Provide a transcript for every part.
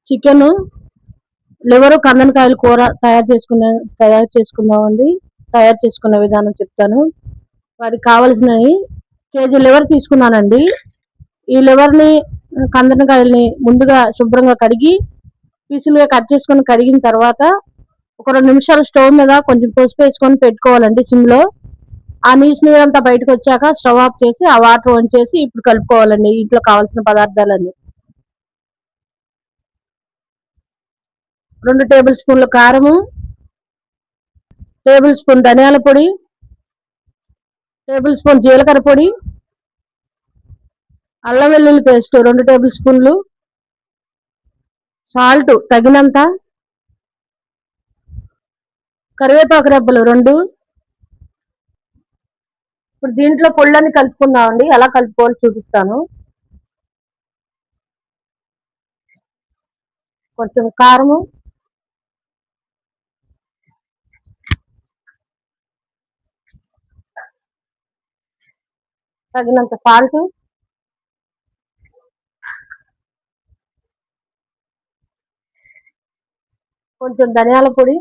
Chicken, liver, కందనకాయలు కూర తయారు చేసుకుందామండి. తయారు చేసుకునే విధానం చెప్తాను. వాటికి కావలసినవి కేజీ లివర్ తీసుకున్నానండి. ఈ లివర్ని, కందనకాయల్ని ముందుగా శుభ్రంగా కడిగి పీసులుగా కట్ చేసుకొని కడిగిన తర్వాత ఒక 2 నిమిషాలు స్టవ్ మీద కొంచెం పసుపు వేసుకొని పెట్టుకోవాలండి సిమ్లో. ఆ నీరంతా బయటకు వచ్చాక స్టవ్ ఆఫ్ చేసి ఆ వాటర్ వంచేసి ఇప్పుడు కలుపుకోవాలండి ఇంట్లో కావాల్సిన పదార్థాలన్నీ. 2 టేబుల్ స్పూన్ల కారము, టేబుల్ స్పూన్ ధనియాల పొడి, టేబుల్ స్పూన్ జీలకర్ర పొడి, అల్లం వెల్లుల్లి పేస్ట్ 2 టేబుల్ స్పూన్లు, సాల్ట్ తగినంత, కరివేపాకు రెబ్బలు 2. ఇప్పుడు దీంట్లో పొళ్ళని కలుపుకుందామండి. ఎలా కలుపుకోవాలో చూపిస్తాను. కొంచెం కారము, తగినంత సాల్ట్, కొంచెం ధనియాల పొడి,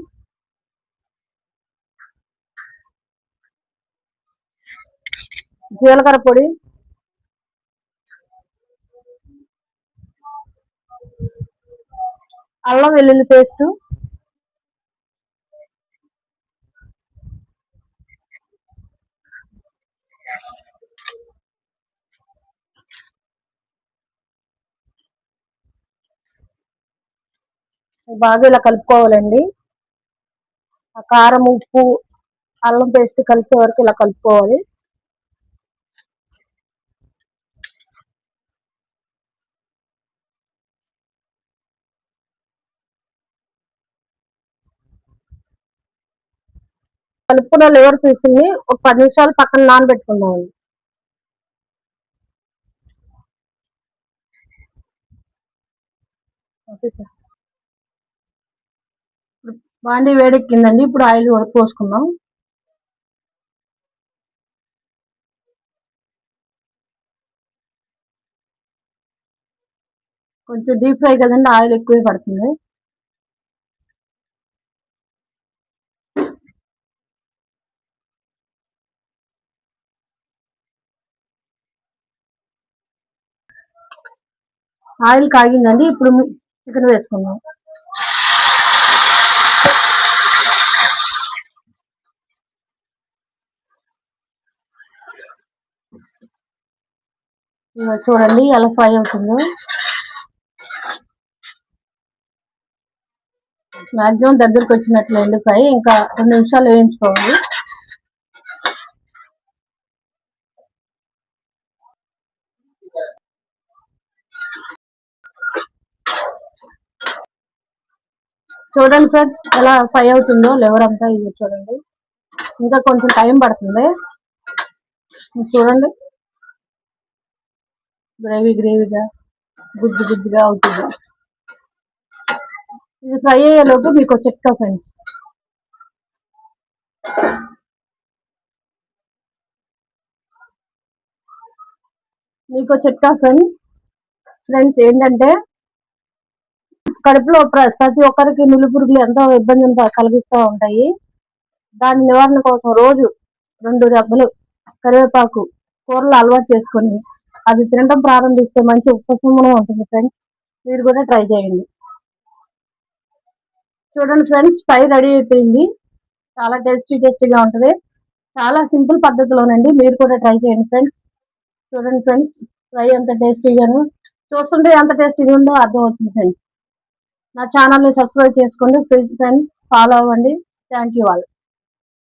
జీలకర్ర పొడి, అల్లం వెల్లుల్లి పేస్ట్, బాగా ఇలా కలుపుకోవాలండి. ఆ కారం, ఉప్పు, అల్లం పేస్ట్ కలిసే వరకు ఇలా కలుపుకోవాలి. కలుపుకున్న లివర్ పీసుల్ని ఒక 10 నిమిషాలు పక్కన నానబెట్టుకుందామండి. బాండీ వేడెక్కిందండి. ఇప్పుడు ఆయిల్ పోసుకుందాం. కొంచెం డీప్ ఫ్రై కదండి, ఆయిల్ ఎక్కువే పడుతుంది. ఆయిల్ కాగిందండి. ఇప్పుడు చికెన్ వేసుకుందాం. చూడండి ఎలా ఫ్రై అవుతుందో. మాక్సిమం దగ్గరకు వచ్చినట్లేండి ఫ్రై. ఇంకా 2 నిమిషాలు వేయించుకోవాలి. చూడండి ఫ్రెండ్స్ ఎలా ఫ్రై అవుతుందో లివర్ అంతా. ఇది చూడండి, ఇంకా కొంచెం టైం పడుతుంది. చూడండి గ్రేవీగా గుజ్జుగా అవుతుంది. ఇది ఫ్రై అయ్యేలోపు మీకు చిట్కా ఫ్రెండ్స్. ఫ్రెండ్స్ ఏంటంటే కడుపులో ప్రతి ఒక్కరికి నులి పురుగులు ఎంతో ఇబ్బందిని కలిగిస్తూ ఉంటాయి. దాని నివారణ కోసం రోజు 2 రెబ్బలు కరివేపాకు కూరలు అలవాటు చేసుకొని అది తినడం ప్రారంభిస్తే మంచి ఉపశమనం ఉంటుంది ఫ్రెండ్స్. మీరు కూడా ట్రై చేయండి. చూడండి ఫ్రెండ్స్, ఫ్రై రెడీ అయిపోయింది. చాలా టేస్టీగా ఉంటుంది. చాలా సింపుల్ పద్ధతిలోనండి. మీరు కూడా ట్రై చేయండి ఫ్రెండ్స్. చూడండి ఫ్రెండ్స్, ఫ్రై ఎంత టేస్టీగాను, చూస్తుంటే ఎంత టేస్టీగా ఉందో అర్థమవుతుంది ఫ్రెండ్స్. నా ఛానల్ని సబ్స్క్రైబ్ చేసుకోండి ఫ్రెండ్స్. ఫాలో అవ్వండి. Thank you all.